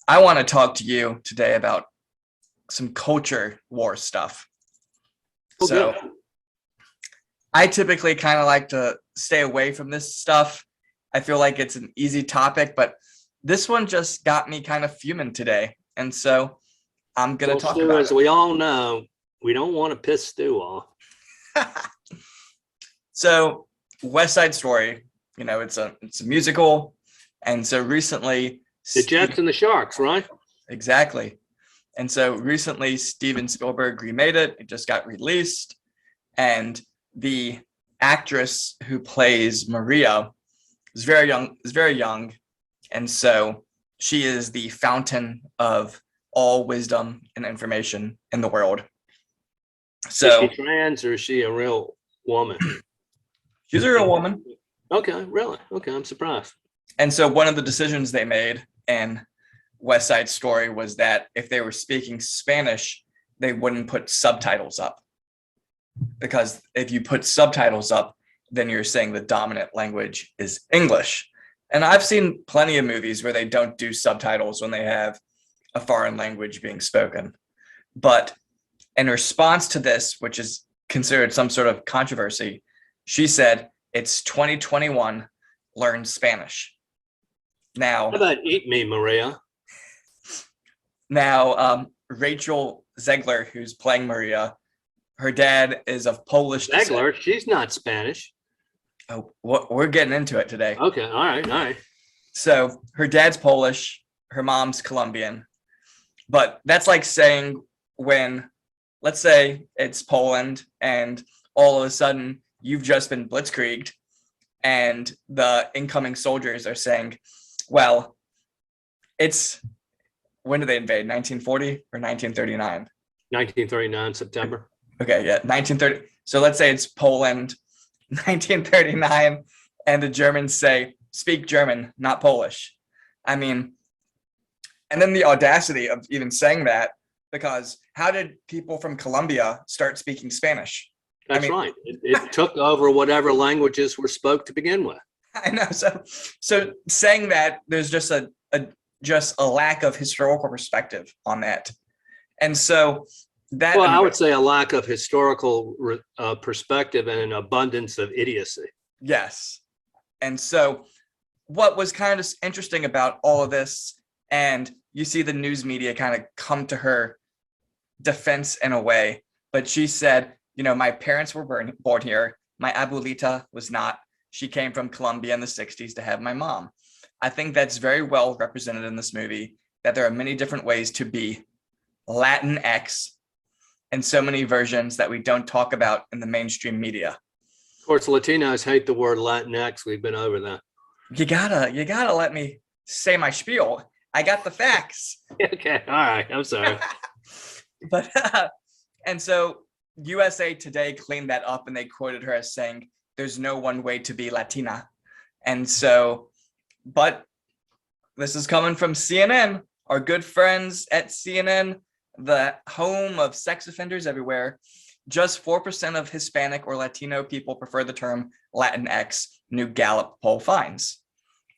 I want to talk to you today about some culture war stuff. Oh, So good. I typically kind of like to stay away from this stuff. I feel like it's an easy topic, but this one just got me kind of fuming today. And so I'm going Well, to talk Stu, about as we all know, we don't want to piss Stu off. it. So West Side Story, it's a musical. And so recently, The Jets and the Sharks, right? exactly. And so recently, Steven Spielberg remade it. It just got released. And the actress who plays Maria is very young. And so she is the fountain of all wisdom and information in the world. So Is she trans or is she a real woman? she's a real woman. Okay, really? Okay, I'm surprised. And so one of the decisions they made in West Side Story was that if they were speaking Spanish, they wouldn't put subtitles up. Because if you put subtitles up, then you're saying the dominant language is English. And I've seen plenty of movies where they don't do subtitles when they have a foreign language being spoken. But in response to this, which is considered some sort of controversy, she said, it's 2021, learn Spanish. Now, How about eat me, Maria? Rachel Zegler, who's playing Maria, her dad is of Polish descent. Zegler, she's not Spanish. Oh, we're getting into it today. Okay, all right. So her dad's Polish, her mom's Colombian. But that's like saying when, let's say it's Poland and all of a sudden you've just been blitzkrieged and the incoming soldiers are saying, well, it's, when did they invade? 1940 or 1939? 1939, September. Okay, yeah, 1930. So let's say it's Poland, 1939, and the Germans say, speak German, not Polish. I mean, and then the audacity of even saying that, because how did people from Colombia start speaking Spanish? That's right. It took over whatever languages were spoke to begin with. I know. So saying that there's just a lack of historical perspective on that. And so that, well, I would say a lack of historical perspective and an abundance of idiocy. Yes. And so what was kind of interesting about all of this, and you see the news media kind of come to her defense in a way, but she said, my parents were born here. My abuelita was not. She came from Colombia in the 60s to have my mom. I think that's very well represented in this movie, that there are many different ways to be Latinx and so many versions that we don't talk about in the mainstream media. Of course, Latinos hate the word Latinx. We've been over that. You gotta let me say my spiel. I got the facts. Okay, all right. I'm sorry. But and so USA Today cleaned that up and they quoted her as saying, there's no one way to be Latina. And so, but this is coming from CNN, our good friends at CNN, the home of sex offenders everywhere. Just 4% of Hispanic or Latino people prefer the term Latinx, new Gallup poll finds.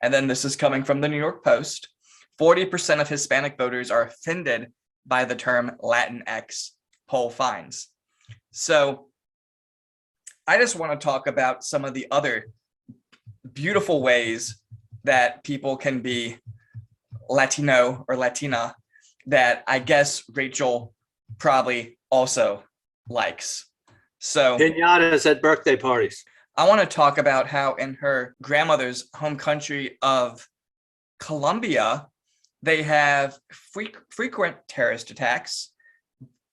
And then this is coming from the New York Post. 40% of Hispanic voters are offended by the term Latinx, poll finds. So I just want to talk about some of the other beautiful ways that people can be Latino or Latina that I guess Rachel probably also likes. So Piñatas at birthday parties. I want to talk about how in her grandmother's home country of Colombia, they have frequent terrorist attacks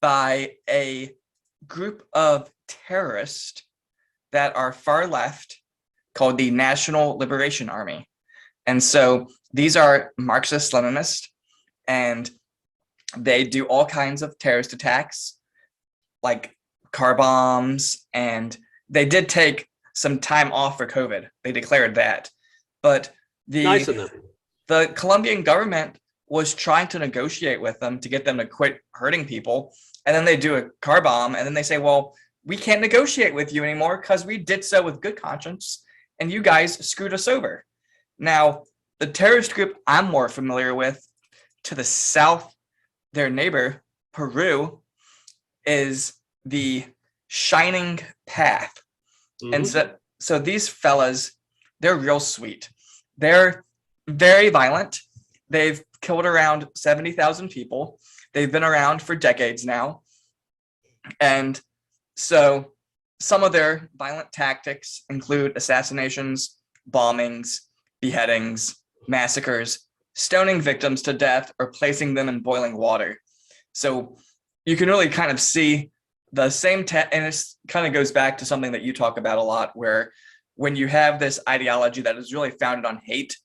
by a group of terrorists that are far left called the National Liberation Army. And so these are Marxist-Leninists, and they do all kinds of terrorist attacks, like car bombs, and they did take some time off for COVID. They declared that. But Nice of them. the Colombian government was trying to negotiate with them to get them to quit hurting people. And then they do a car bomb, and then they say, well, we can't negotiate with you anymore because we did so with good conscience, and you guys screwed us over. Now, the terrorist group I'm more familiar with to the south, their neighbor, Peru, is the Shining Path. And so these fellas, they're real sweet. They're very violent. They've killed around 70,000 people. They've been around for decades now. And so some of their violent tactics include assassinations, bombings, beheadings, massacres, stoning victims to death, or placing them in boiling water. So you can really kind of see the same, and it kind of goes back to something that you talk about a lot, where when you have this ideology that is really founded on hate,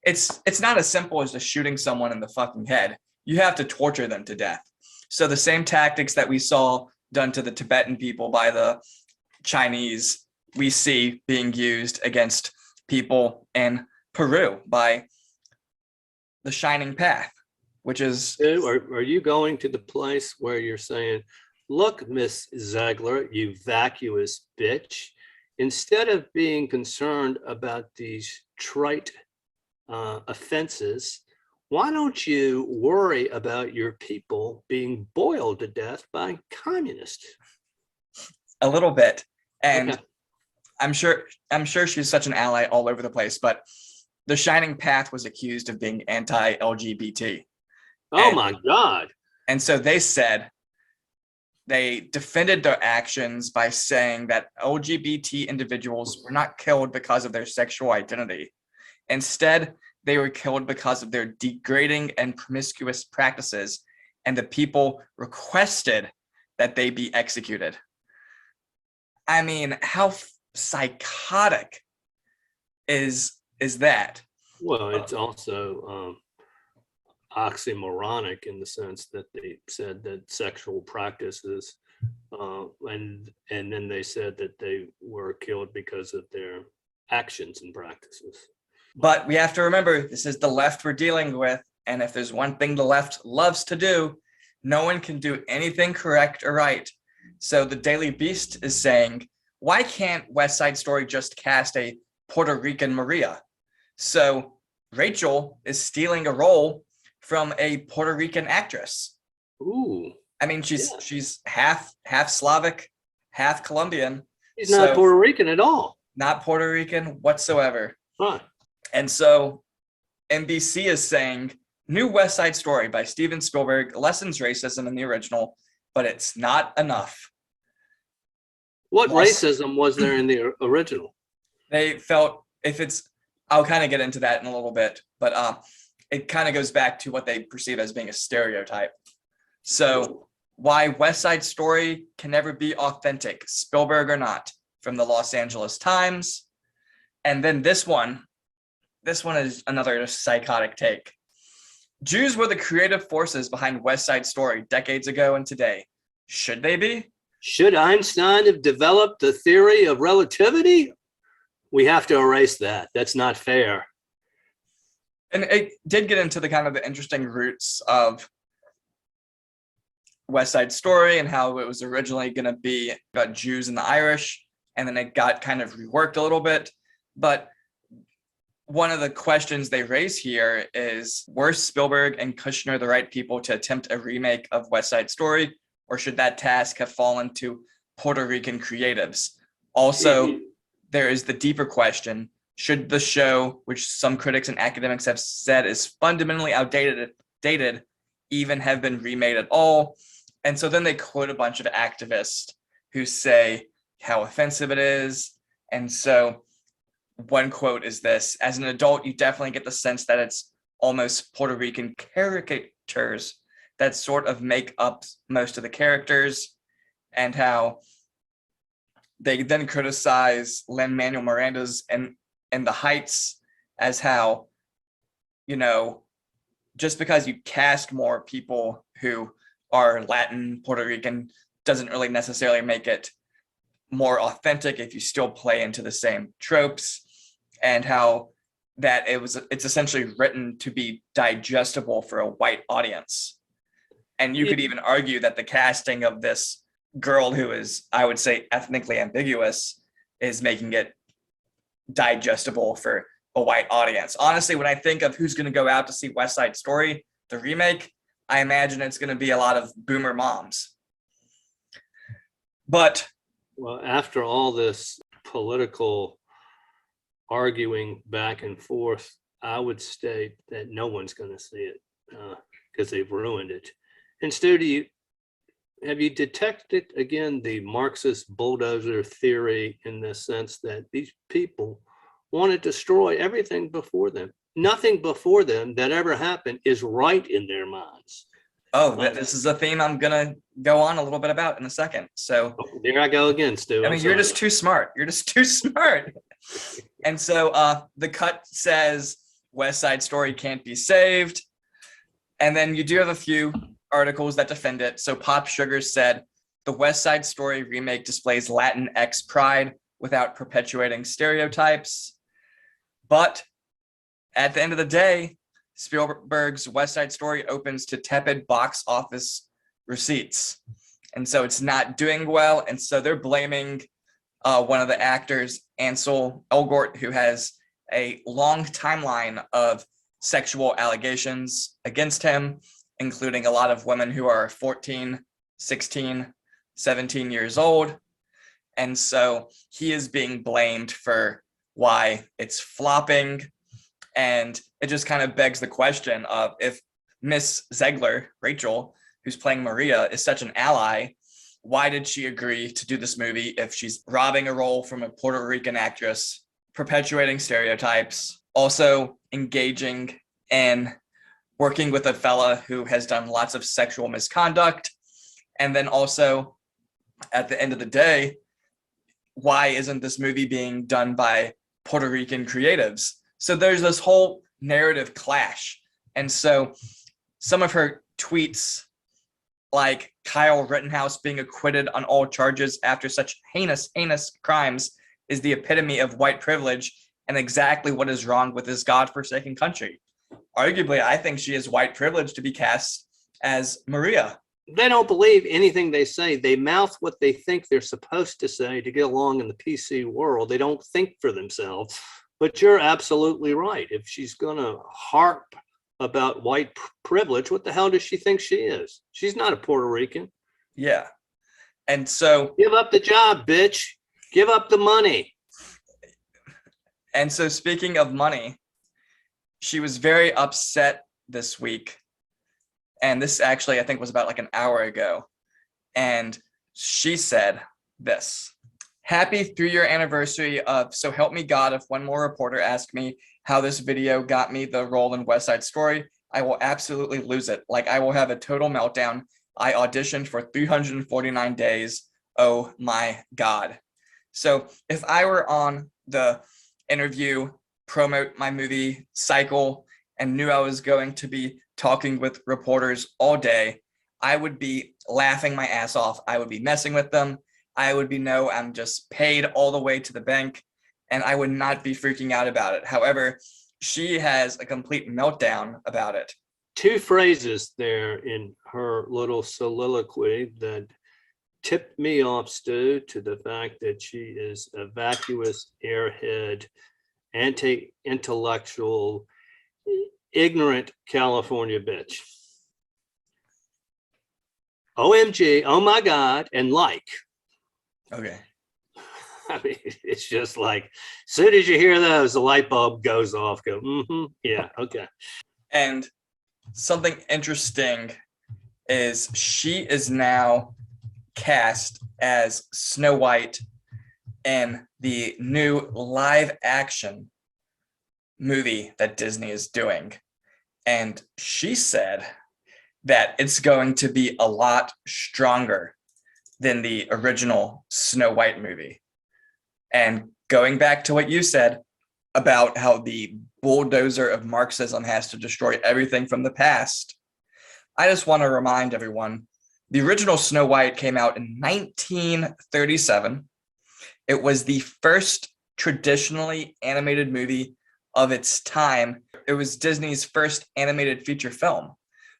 it's not as simple as just shooting someone in the fucking head. You have to torture them to death. So the same tactics that we saw done to the Tibetan people by the Chinese, we see being used against people in Peru by the Shining Path, which is... Are you going to the place where you're saying, look, Miss Ziegler, you vacuous bitch, instead of being concerned about these trite offenses, why don't you worry about your people being boiled to death by communists? A little bit. And okay. I'm sure she's such an ally all over the place, but the Shining Path was accused of being anti-LGBT. Oh my God. And so they defended their actions by saying that LGBT individuals were not killed because of their sexual identity. Instead, they were killed because of their degrading and promiscuous practices, and the people requested that they be executed. I mean, how psychotic is that? Well, it's also oxymoronic in the sense that they said that sexual practices, and then they said that they were killed because of their actions and practices. But we have to remember, this is the left we're dealing with, and if there's one thing the left loves to do, no one can do anything correct or right. So the Daily Beast is saying, why can't West Side Story just cast a Puerto Rican Maria? So Rachel is stealing a role from a Puerto Rican actress. Ooh. I mean, she's half Slavic, half Colombian. She's not Puerto Rican at all. Not Puerto Rican whatsoever. Huh. And so NBC is saying, new West Side Story by Steven Spielberg lessens racism in the original, but it's not enough. What racism was there in the original? They felt I'll kind of get into that in a little bit, but it kind of goes back to what they perceive as being a stereotype. So why West Side Story can never be authentic, Spielberg or not, from the Los Angeles Times. And then this one is another psychotic take. Jews were the creative forces behind West Side Story decades ago and today. Should they be? Should Einstein have developed the theory of relativity? We have to erase that. That's not fair. And it did get into the kind of the interesting roots of West Side Story and how it was originally going to be about Jews and the Irish, and then it got kind of reworked a little bit. But one of the questions they raise here is, were Spielberg and Kushner the right people to attempt a remake of West Side Story, or should that task have fallen to Puerto Rican creatives? Also, there is the deeper question, should the show, which some critics and academics have said is fundamentally outdated, even have been remade at all? And so then they quote a bunch of activists who say how offensive it is. And so one quote is this: as an adult, you definitely get the sense that it's almost Puerto Rican caricatures that sort of make up most of the characters, and how they then criticize Lin-Manuel Miranda's and the Heights as how, just because you cast more people who are Latin, Puerto Rican, doesn't really necessarily make it more authentic if you still play into the same tropes, and how that it's essentially written to be digestible for a white audience. And you could even argue that the casting of this girl, who is, I would say, ethnically ambiguous, is making it digestible for a white audience. Honestly, when I think of who's going to go out to see West Side Story, the remake, I imagine it's going to be a lot of boomer moms. But well, after all this political arguing back and forth, I would state that no one's going to see it because they've ruined it. And Stu, have you detected again the Marxist bulldozer theory in the sense that these people want to destroy everything before them? Nothing before them that ever happened is right in their minds. this is a theme I'm gonna go on a little bit about in a second. So there I go again, Stu. I mean, you're just too smart. You're just too smart. And so the cut says West Side Story can't be saved. And then you do have a few articles that defend it. So Pop Sugar said, the West Side Story remake displays Latinx pride without perpetuating stereotypes. But at the end of the day, Spielberg's West Side Story opens to tepid box office receipts. And so it's not doing well. And so they're blaming one of the actors, Ansel Elgort, who has a long timeline of sexual allegations against him, including a lot of women who are 14, 16, 17 years old. And so he is being blamed for why it's flopping. And it just kind of begs the question of, if Miss Zegler, Rachel, who's playing Maria, is such an ally, why did she agree to do this movie if she's robbing a role from a Puerto Rican actress, perpetuating stereotypes, also engaging in working with a fella who has done lots of sexual misconduct, and then also, at the end of the day, why isn't this movie being done by Puerto Rican creatives? So there's this whole narrative clash. And so some of her tweets, like Kyle Rittenhouse being acquitted on all charges after such heinous crimes, is the epitome of white privilege and exactly what is wrong with this godforsaken country. Arguably, I think she is white privilege to be cast as Maria. They don't believe anything they say. They mouth what they think they're supposed to say to get along in the PC world. They don't think for themselves. But you're absolutely right. If she's going to harp about white privilege, what the hell does she think she is? She's not a Puerto Rican. Yeah. And so give up the job, bitch. Give up the money. And so speaking of money, she was very upset this week. And this actually, I think, was about like an hour ago. And she said this: happy 3-year anniversary of So Help Me God. If one more reporter asked me how this video got me the role in West Side Story, I will absolutely lose it. Like, I will have a total meltdown. I auditioned for 349 days. Oh my God. So if I were on the interview, promote my movie cycle, and knew I was going to be talking with reporters all day, I would be laughing my ass off. I would be messing with them. I would be, no, I'm just paid all the way to the bank, and I would not be freaking out about it. However, she has a complete meltdown about it. 2 phrases there in her little soliloquy that tipped me off, Stu, to the fact that she is a vacuous, airhead, anti-intellectual, ignorant California bitch. OMG, oh my God, and like. Okay. I mean, it's just like, as soon as you hear those, the light bulb goes off. Go, yeah, okay. And something interesting is she is now cast as Snow White in the new live action movie that Disney is doing. And she said that it's going to be a lot stronger than the original Snow White movie. And going back to what you said about how the bulldozer of Marxism has to destroy everything from the past, I just want to remind everyone, the original Snow White came out in 1937. It was the first traditionally animated movie of its time. It was Disney's first animated feature film.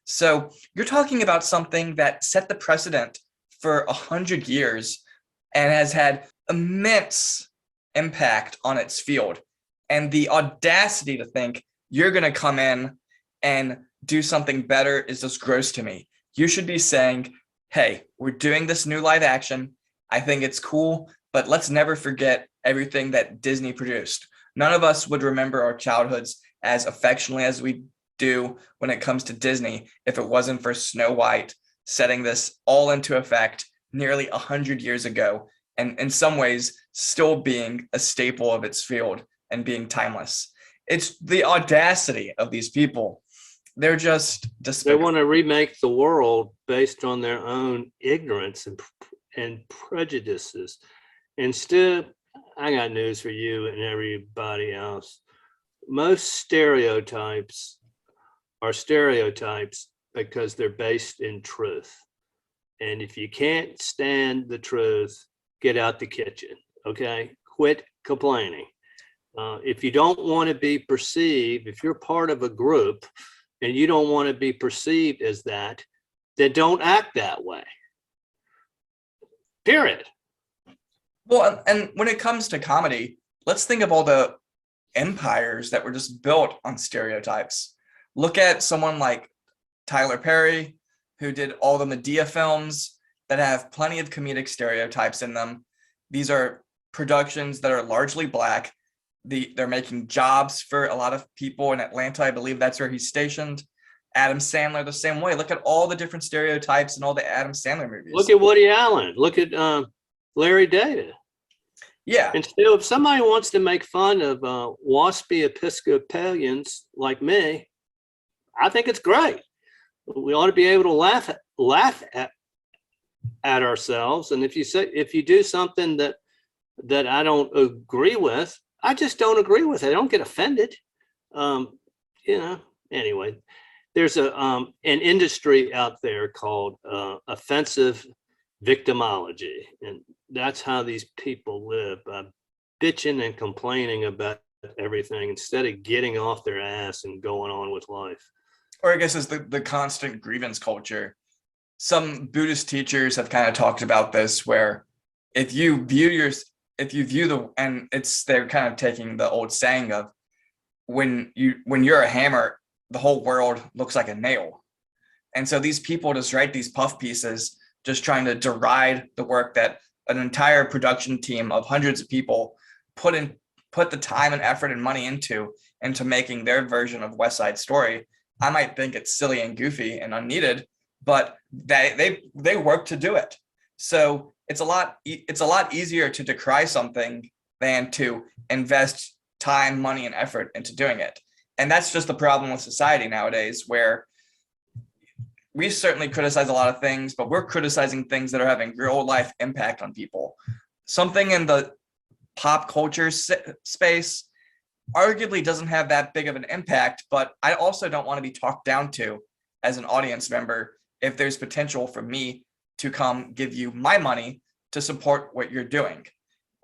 So you're talking about something that set the precedent for 100 years and has had immense impact on its field. And the audacity to think you're going to come in and do something better is just gross to me. You should be saying, hey, we're doing this new live action. I think it's cool, but let's never forget everything that Disney produced. None of us would remember our childhoods as affectionately as we do when it comes to Disney if it wasn't for Snow White setting this all into effect nearly 100 years ago, and in some ways still being a staple of its field and being timeless. It's the audacity of these people. They're just despicable. They want to remake the world based on their own ignorance and prejudices. Instead, I got news for you and everybody else. Most stereotypes are stereotypes because they're based in truth. And if you can't stand the truth, get out the kitchen, okay? Quit complaining. If you don't want to be perceived, if you're part of a group and you don't want to be perceived as that, then don't act that way. Period. Well, and when it comes to comedy, let's think of all the empires that were just built on stereotypes. Look at someone like Tyler Perry, who did all the Medea films that have plenty of comedic stereotypes in them. These are productions that are largely Black. They're making jobs for a lot of people in Atlanta. I believe that's where he's stationed. Adam Sandler, the same way. Look at all the different stereotypes in all the Adam Sandler movies. Look at Woody Allen. Look at Larry David. Yeah. And still, if somebody wants to make fun of waspy Episcopalians like me, I think it's great. We ought to be able to laugh at ourselves. And if you do something that I don't agree with, I just don't agree with it. I don't get offended. Anyway, there's an industry out there called offensive victimology. And that's how these people live, bitching and complaining about everything instead of getting off their ass and going on with life. Or I guess it's the constant grievance culture. Some Buddhist teachers have kind of talked about this, where if you view they're kind of taking the old saying of when you're a hammer, the whole world looks like a nail. And so these people just write these puff pieces, just trying to deride the work that an entire production team of hundreds of people put the time and effort and money into making their version of West Side Story. I might think it's silly and goofy and unneeded, but they work to do it. So it's a lot easier to decry something than to invest time, money, and effort into doing it. And that's just the problem with society nowadays, where we certainly criticize a lot of things, but we're criticizing things that are having real life impact on people. Something in the pop culture space arguably doesn't have that big of an impact, but I also don't want to be talked down to as an audience member if there's potential for me to come give you my money to support what you're doing.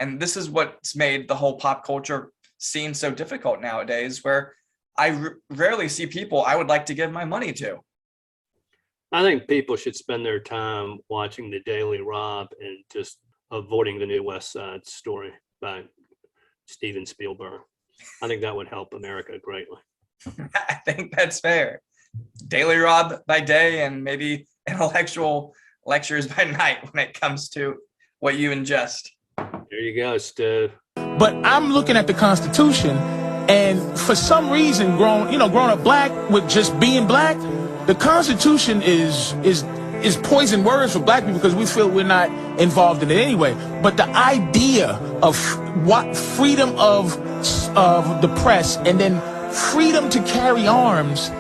And this is what's made the whole pop culture scene so difficult nowadays, where I rarely see people I would like to give my money to. I think people should spend their time watching The Daily Rob and just avoiding the new West Side Story by Steven Spielberg. I think that would help America greatly. I think that's fair. Daily Rob by day and maybe intellectual lectures by night when it comes to what you ingest. There you go, Stu. But I'm looking at the Constitution, and for some reason, growing up Black with just being Black, the Constitution is poison words for Black people because we feel we're not involved in it anyway. But the idea of what freedom of the press and then freedom to carry arms,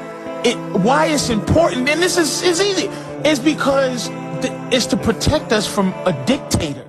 why it's important, and this is easy, is because it's to protect us from a dictator.